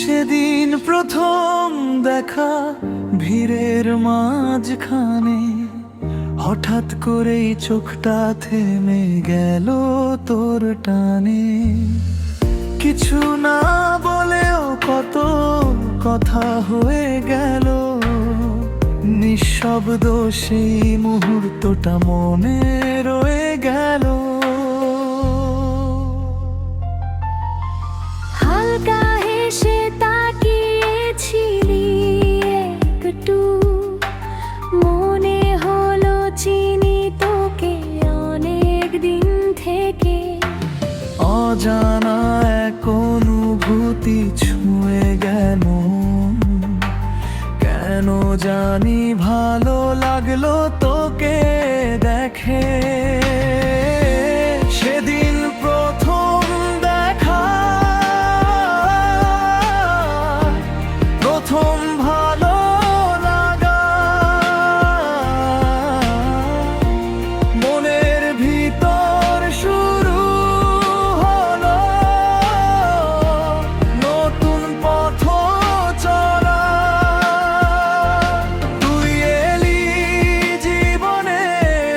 সেদিন প্রথম দেখা ভিড়ের মাঝখানে, হঠাৎ করেই চোখটা থেমে গেল তোর টানে। কিছু না বলেও কত কথা হয়ে গেল, নিঃশব্দ সেই মুহূর্তটা মনে রয়ে গেল। হালকা হেসে তাকিয়েছিলি একটু, মনে হলো চিনি তোকে অনেক দিন থেকে। অজানা এক অনুভূতি ছুঁয়ে গেল, কেন জানি ভালো লাগলো তোকে দেখে। সেদিন প্রথম দেখা, প্রথম ভালো লাগা, মনের ভিতর শুরু হলো নতুন পথ চলা। তুই এলি জীবনে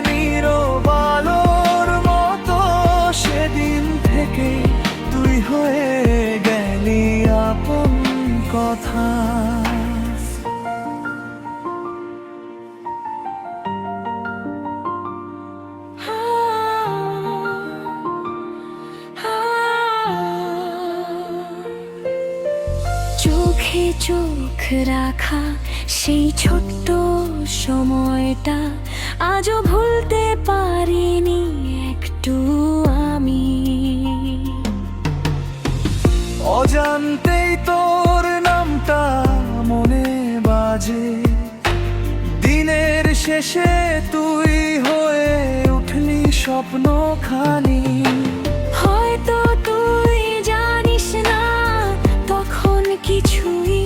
নীরব আলোর মতো, সেদিন থেকে তুই হয়ে গেলি আপন কথা। চোখে চোখ রাখা সেই ছোট্ট সময়টা আজও ভুলতে পারিনি একটু আমি। অজান্তেই তোর নামটা মনে বাজে, দিনের শেষে তুই হয়ে উঠলি স্বপ্নখানি। হয়তো তুই জানিস না তখন কিছুই,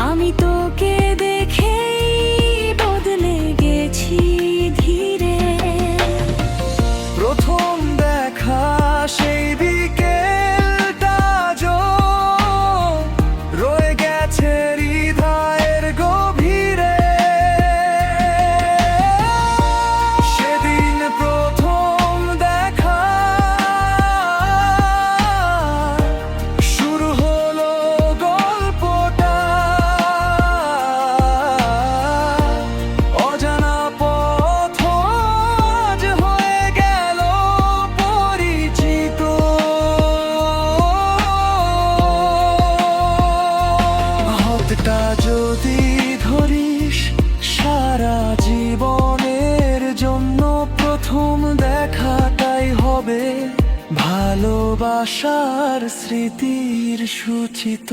আমি তোকে দেখেই বদলে গেছি ধীরে। প্রথম দেখা সেই বিকেলটা আজও রয়ে গেছে হৃদয়ের গভীরে। সেদিন প্রথম দেখা, শুরু হলো গল্পটা। অজানা পথ আজ হয়ে গেল পরিচিত। হাতটা যদি ধরিস সারা জীবনের জন্য, প্রথম দেখাটাই হবে ভালোবাসার স্মৃতির সূচিত।